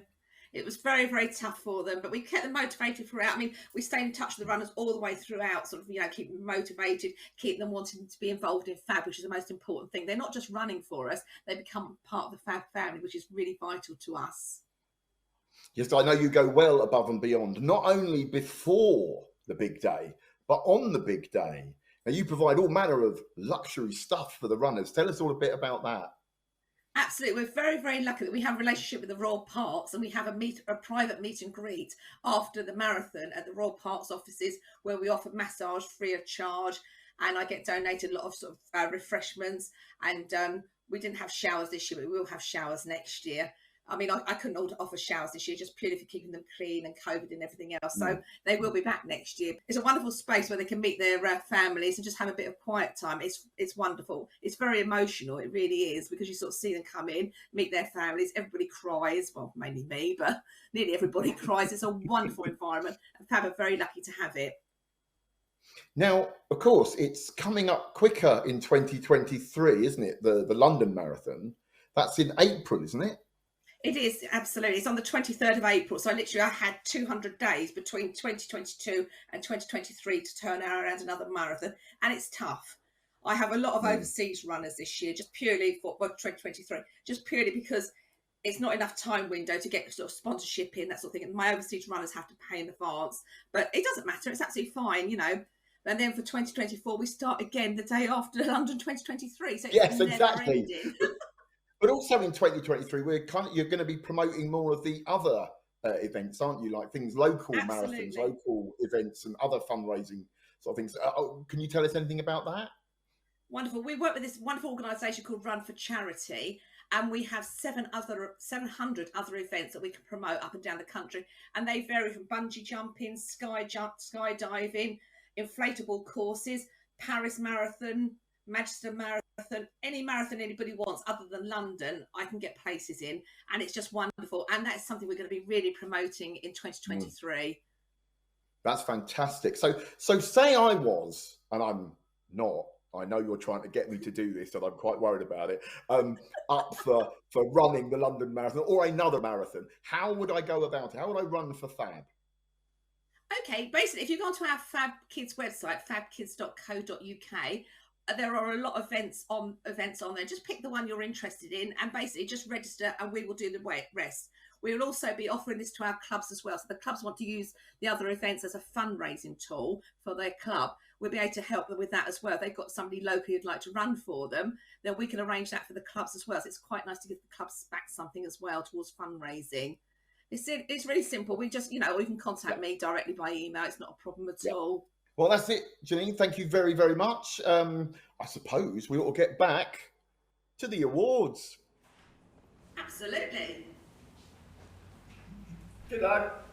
[SPEAKER 3] It was very, very tough for them, but we kept them motivated throughout. I mean, we stayed in touch with the runners all the way throughout, sort of, you know, keep them motivated, keep them wanting to be involved in Fab, which is the most important thing. They're not just running for us, they become part of the Fab family, which is really vital to us.
[SPEAKER 2] Yes, I know you go well above and beyond, not only before the big day, but on the big day. Now, you provide all manner of luxury stuff for the runners. Tell us all a bit about that.
[SPEAKER 3] Absolutely. We're very, very lucky that we have a relationship with the Royal Parks, and we have a private meet and greet after the marathon at the Royal Parks offices, where we offer massage free of charge, and I get donated a lot of sort of refreshments. And we didn't have showers this year, but we will have showers next year. I mean, I couldn't offer showers this year just purely for keeping them clean and COVID and everything else. So they will be back next year. It's a wonderful space where they can meet their families and just have a bit of quiet time. It's wonderful. It's very emotional. It really is, because you sort of see them come in, meet their families. Everybody cries. Well, mainly me, but nearly everybody cries. It's a wonderful environment, and Fab are very lucky to have it.
[SPEAKER 2] Now, of course, it's coming up quicker in 2023, isn't it? The London Marathon. That's in April, isn't it?
[SPEAKER 3] It is, absolutely. It's on the 23rd of April. So I had 200 days between 2022 and 2023 to turn around another marathon. And it's tough. I have a lot of overseas runners this year, just purely for 2023, just purely because it's not enough time window to get sort of sponsorship in, that sort of thing. And my overseas runners have to pay in advance. But it doesn't matter. It's absolutely fine, you know. And then for 2024, we start again the day after London 2023. So it's never ending.
[SPEAKER 2] But also in 2023, you're going to be promoting more of the other events, aren't you? Like things, local marathons, local events, and other fundraising sort of things. Can you tell us anything about that?
[SPEAKER 3] Wonderful. We work with this wonderful organisation called Run for Charity, and we have 700 other events that we can promote up and down the country. And they vary from bungee jumping, skydiving, inflatable courses, Paris Marathon, Manchester Marathon, any marathon anybody wants other than London, I can get places in, and it's just wonderful. And that's something we're going to be really promoting in 2023.
[SPEAKER 2] That's fantastic. So say I was, and I'm not, I know you're trying to get me to do this, and I'm quite worried about it, up for running the London Marathon or another marathon. How would I go about it? How would I run for Fab?
[SPEAKER 3] Okay, basically, if you go onto our Fab Kids website, fabkids.co.uk, there are a lot of events on there. Just pick the one you're interested in and basically just register, and we will do the rest. We will also be offering this to our clubs as well. So the clubs want to use the other events as a fundraising tool for their club. We'll be able to help them with that as well. If they've got somebody local who'd like to run for them, then we can arrange that for the clubs as well. So it's quite nice to give the clubs back something as well towards fundraising. It's really simple. We just, you can contact me directly by email. It's not a problem at all.
[SPEAKER 2] Well, that's it, Janine. Thank you very, very much. I suppose we ought to get back to the awards.
[SPEAKER 3] Absolutely.
[SPEAKER 2] Good luck.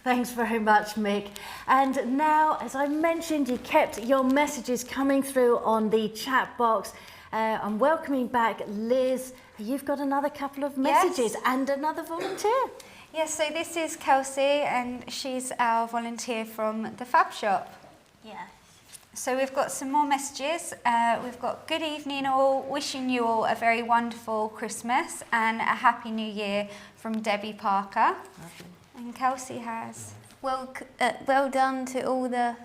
[SPEAKER 1] Thanks very much, Mick. And now, as I mentioned, you kept your messages coming through on the chat box. I'm welcoming back Liz. You've got another couple of messages and another volunteer.
[SPEAKER 15] Yes, so this is Kelsey, and she's our volunteer from the Fab Shop.
[SPEAKER 13] Yes.
[SPEAKER 15] So we've got some more messages. We've got good evening all, wishing you all a very wonderful Christmas and a happy new year from Debbie Parker. And Kelsey has.
[SPEAKER 13] Well done to all the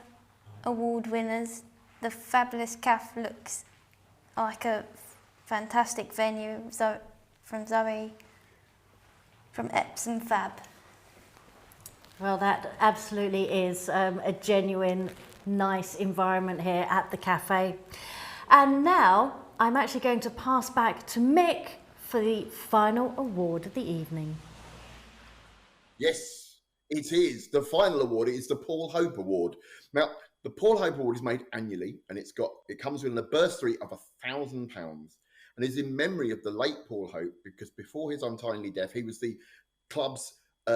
[SPEAKER 13] award winners. The Fabulous Cafe looks like a fantastic venue. From Zoe, from Epsom Fab.
[SPEAKER 1] Well, that absolutely is a genuine, nice environment here at the cafe. And now I'm actually going to pass back to Mick for the final award of the evening.
[SPEAKER 2] Yes, it is. The final award is the Paul Hope Award. Now, the Paul Hope Award is made annually, and it comes with a bursary of £1,000, and is in memory of the late Paul Hope, because before his untimely death, he was the club's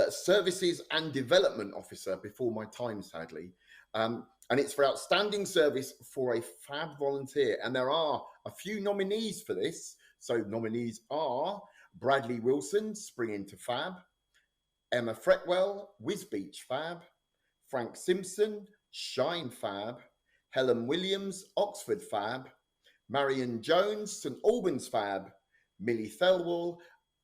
[SPEAKER 2] Services and Development Officer before my time, sadly. And it's for outstanding service for a Fab volunteer. And there are a few nominees for this. So nominees are Bradley Wilson, Spring Into Fab; Emma Fretwell, Wisbeach Fab; Frank Simpson, Shine Fab; Helen Williams, Oxford Fab; Marion Jones, St Albans Fab; Millie Thelwell,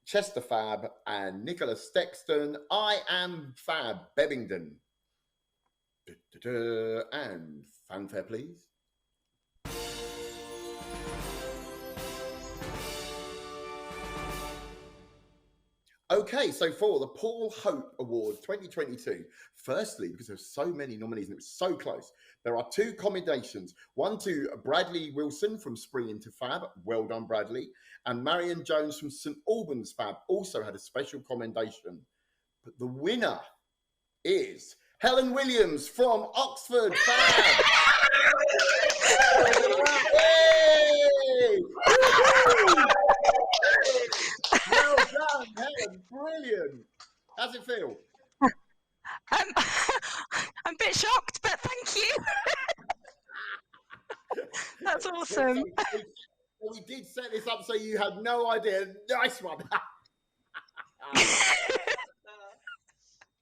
[SPEAKER 2] Chester Fab; and Nicholas Stexton, I Am Fab, Bebington. And fanfare, please. Okay, so for the Paul Hope Award 2022, firstly, because there's so many nominees and it was so close, there are two commendations. One to Bradley Wilson from Spring Into Fab, well done, Bradley, and Marion Jones from St Albans Fab also had a special commendation. But the winner is Helen Williams from Oxford Fab. Yay! Well done, Helen. Brilliant. How's it feel?
[SPEAKER 4] I'm a bit shocked, but thank you. That's awesome.
[SPEAKER 2] Well, we did set this up so you had no idea. Nice one.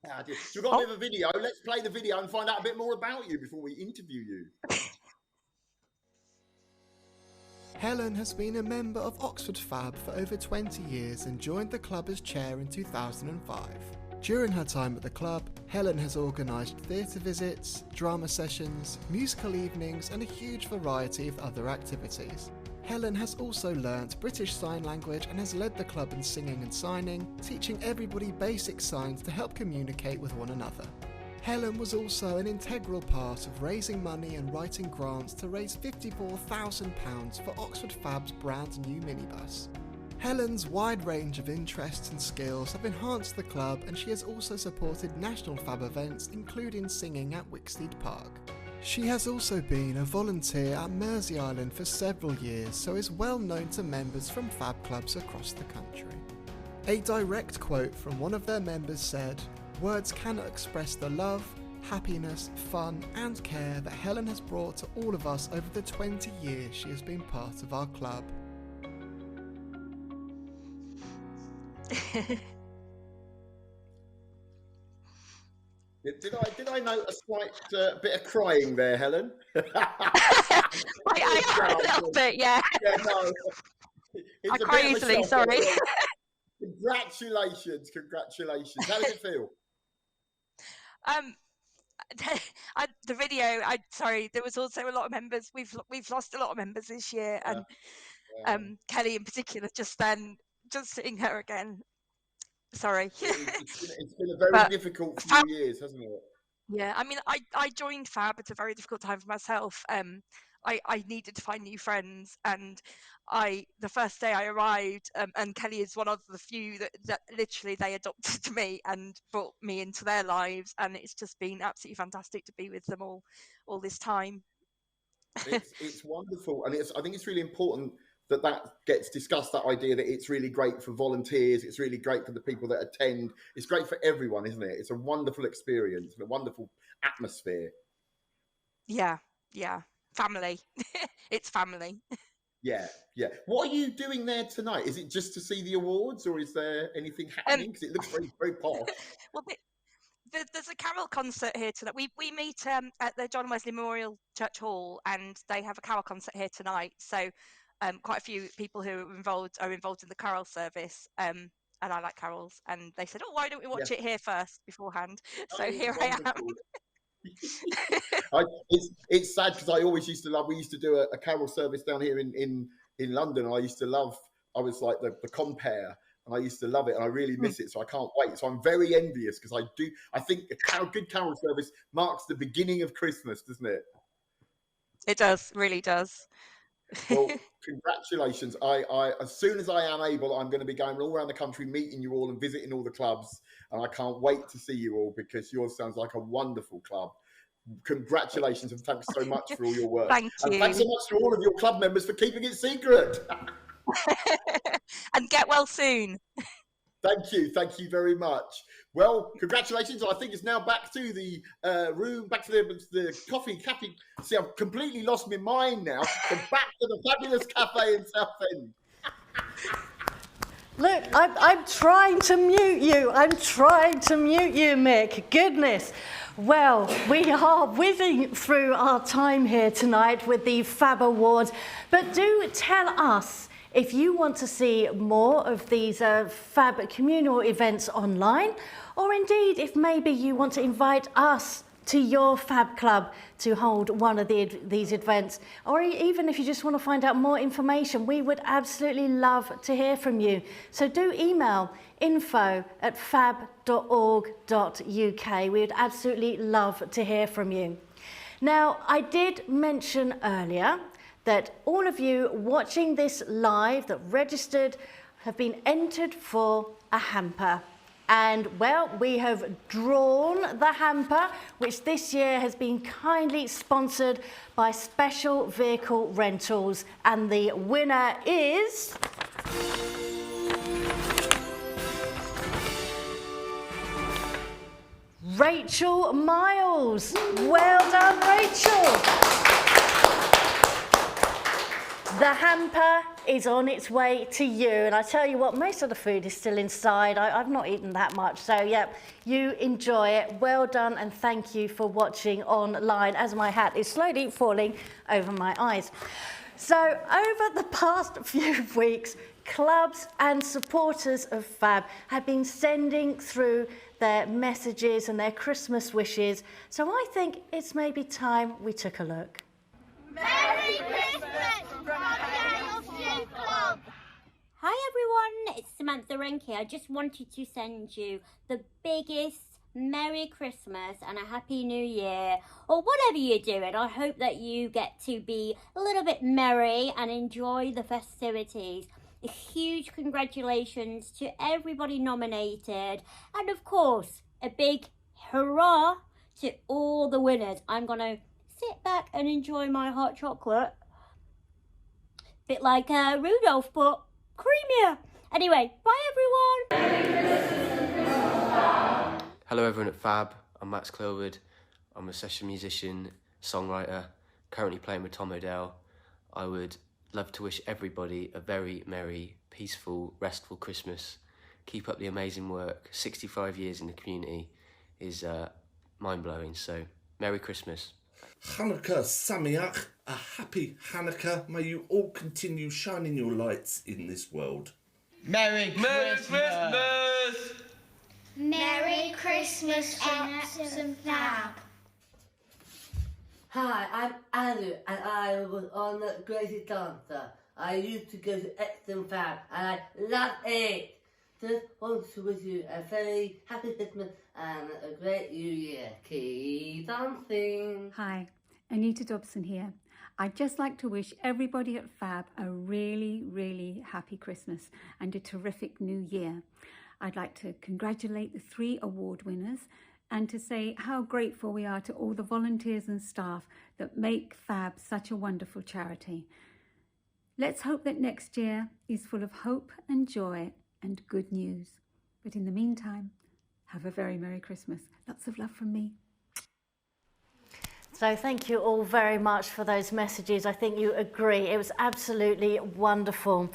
[SPEAKER 2] So we've got a bit of a video. Let's play the video and find out a bit more about you before we interview you.
[SPEAKER 11] Helen has been a member of Oxford Fab for over 20 years and joined the club as chair in 2005. During her time at the club, Helen has organised theatre visits, drama sessions, musical evenings and a huge variety of other activities. Helen has also learnt British Sign Language and has led the club in singing and signing, teaching everybody basic signs to help communicate with one another. Helen was also an integral part of raising money and writing grants to raise £54,000 for Oxford Fab's brand new minibus. Helen's wide range of interests and skills have enhanced the club, and she has also supported national Fab events, including singing at Wicksteed Park. She has also been a volunteer at Mersey Island for several years, so is well known to members from Fab clubs across the country. A direct quote from one of their members said, "Words cannot express the love, happiness, fun and care that Helen has brought to all of us over the 20 years she has been part of our club."
[SPEAKER 2] Did I note a slight bit of crying there, Helen?
[SPEAKER 4] I a little bit, yeah.
[SPEAKER 2] Yeah, no.
[SPEAKER 4] I cry easily, sorry.
[SPEAKER 2] Congratulations. How does it feel?
[SPEAKER 4] The video. Sorry, there was also a lot of members. We've lost a lot of members this year, and Kelly in particular. Just seeing her again Sorry.
[SPEAKER 2] It's been a very
[SPEAKER 4] But
[SPEAKER 2] difficult few
[SPEAKER 4] Fab,
[SPEAKER 2] years, hasn't it?
[SPEAKER 4] yeah, I mean, I joined Fab at a very difficult time for myself. I needed to find new friends, and the first day I arrived, and Kelly is one of the few that literally they adopted me and brought me into their lives, and it's just been absolutely fantastic to be with them all this time.
[SPEAKER 2] It's wonderful, and I think it's really important that gets discussed. That idea that it's really great for volunteers, it's really great for the people that attend. It's great for everyone, isn't it? It's a wonderful experience and a wonderful atmosphere.
[SPEAKER 4] Yeah, family. It's family.
[SPEAKER 2] Yeah. What are you doing there tonight? Is it just to see the awards, or is there anything happening? Because it looks very, very posh.
[SPEAKER 4] Well, there's a carol concert here tonight. We meet at the John Wesley Memorial Church Hall, and they have a carol concert here tonight. So quite a few people who are involved in the carol service. And I like carols, and they said, "Oh, why don't we watch it here first beforehand?" So here I am.
[SPEAKER 2] It's sad because I always used to love. We used to do a carol service down here in London. I used to love. I was like the compere, and I used to love it, and I really miss it. So I can't wait. So I'm very envious because I think a good carol service marks the beginning of Christmas, doesn't it?
[SPEAKER 4] It does, really does.
[SPEAKER 2] Well, congratulations. I as soon as I am able, I'm going to be going all around the country, meeting you all and visiting all the clubs, and I can't wait to see you all because yours sounds like a wonderful club. Congratulations and thanks so much for all your work.
[SPEAKER 4] Thank you.
[SPEAKER 2] And thanks so much to all of your club members for keeping it secret.
[SPEAKER 4] And get well soon.
[SPEAKER 2] Thank you very much. Well, congratulations. I think it's now back to the room, back to the coffee. See, I've completely lost my mind now. So back to the Fabulous Cafe in Southend.
[SPEAKER 1] Look, I'm trying to mute you. Mick. Goodness. Well, we are whizzing through our time here tonight with the Phab Awards. But do tell us if you want to see more of these Phab communal events online, or indeed if maybe you want to invite us to your Phab club to hold one of these events, or even if you just want to find out more information, we would absolutely love to hear from you. So do email info@phab.org.uk. We would absolutely love to hear from you. Now, I did mention earlier that all of you watching this live that registered have been entered for a hamper. And well, we have drawn the hamper, which this year has been kindly sponsored by Special Vehicle Rentals. And the winner is Rachel Miles. Well done, Rachel. The hamper is on its way to you, and I tell you what, most of the food is still inside. I've not eaten that much, so yeah, you enjoy it. Well done, and thank you for watching online as my hat is slowly falling over my eyes. So over the past few weeks, clubs and supporters of Phab have been sending through their messages and their Christmas wishes, so I think it's maybe time we took a look.
[SPEAKER 9] Merry Christmas from the Daniel Club!
[SPEAKER 22] Hi everyone, it's Samantha Renke. I just wanted to send you the biggest Merry Christmas and a Happy New Year, or whatever you're doing. I hope that you get to be a little bit merry and enjoy the festivities. A huge congratulations to everybody nominated, and of course, a big hurrah to all the winners. I'm gonna sit back and enjoy my hot chocolate. Bit like Rudolph, but creamier. Anyway, bye everyone.
[SPEAKER 23] Hello everyone at Phab. I'm Max Clilwood. I'm a session musician, songwriter, currently playing with Tom O'Dell. I would love to wish everybody a very merry, peaceful, restful Christmas. Keep up the amazing work. 65 years in the community is mind-blowing, so Merry Christmas.
[SPEAKER 24] Hanukkah Sameach, a happy Hanukkah. May you all continue shining your lights in this world.
[SPEAKER 25] Merry Christmas!
[SPEAKER 9] Merry Christmas, Epsom Phab.
[SPEAKER 26] Hi, I'm Andrew and I was on the Greatest Dancer. I used to go to Epsom Phab and I loved it. just want to wish you a very happy Christmas and a great New Year. Keep dancing.
[SPEAKER 10] Hi, Anita Dobson here. I'd just like to wish everybody at Fab a really, really happy Christmas and a terrific New Year. I'd like to congratulate the 3 award winners and to say how grateful we are to all the volunteers and staff that make Fab such a wonderful charity. Let's hope that next year is full of hope and joy and good news. But in the meantime, have a very Merry Christmas. Lots of love from me.
[SPEAKER 1] So thank you all very much for those messages. I think you agree. It was absolutely wonderful.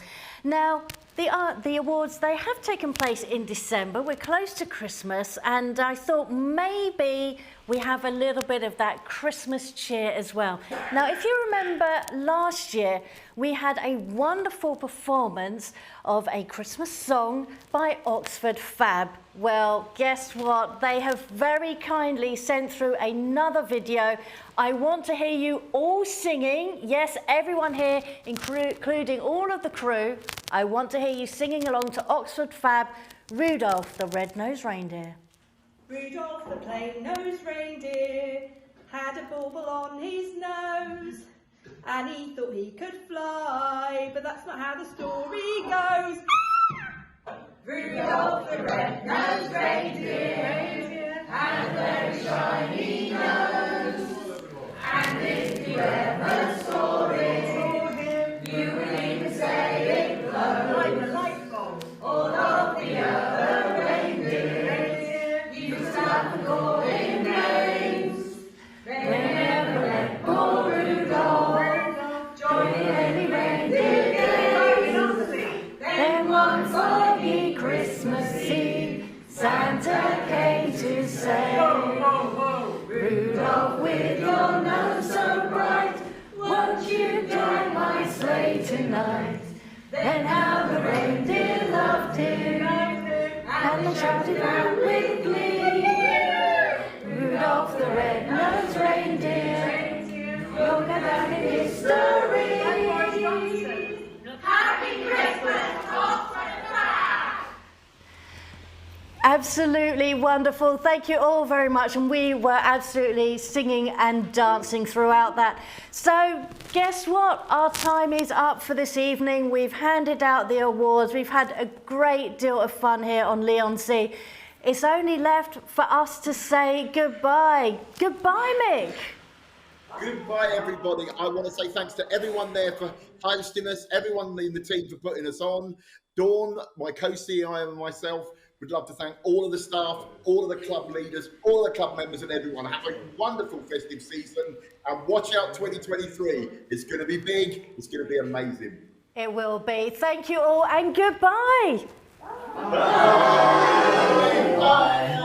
[SPEAKER 1] Now, the awards, they have taken place in December. We're close to Christmas, and I thought maybe we have a little bit of that Christmas cheer as well. Now, if you remember last year, we had a wonderful performance of a Christmas song by Oxford Fab. Well, guess what? They have very kindly sent through another video. I want to hear you all singing. Yes, everyone here, including all of the crew. I want to hear you singing along to Oxford Fab, Rudolph the Red-Nosed Reindeer.
[SPEAKER 12] Rudolph the plain-nosed reindeer had a bauble on his nose, and he thought he could fly, but that's not how the story goes. Rudolph the red-nosed reindeer had a very shiny nose, and if you ever saw it, you would even say it glowed like a light bulb. All of the other reindeer used to have the calling names. They never let poor Rudolph join in any reindeer games. Then one foggy Christmas Eve, Santa came to say, Rudolph, with your nose so bright, won't you join my sleigh tonight? Then how the reindeer loved him, and they shouted out with glee, Rudolph the red-nosed reindeer, you'll go down in history. Happy Christmas, Oxford Fab!
[SPEAKER 1] Absolutely wonderful. Thank you all very much. And we were absolutely singing and dancing throughout that. So guess what? Our time is up for this evening. We've handed out the awards. We've had a great deal of fun here on Leon C. It's only left for us to say goodbye. Goodbye, Mick.
[SPEAKER 2] Goodbye, everybody. I want to say thanks to everyone there for hosting us, everyone in the team for putting us on. Dawn, my co-CEO, and myself would love to thank all of the staff, all of the club leaders, all of the club members, and everyone. Have a wonderful festive season, and watch out 2023. It's going to be big. It's going to be amazing.
[SPEAKER 1] It will be. Thank you all, and goodbye.
[SPEAKER 2] Bye. Bye.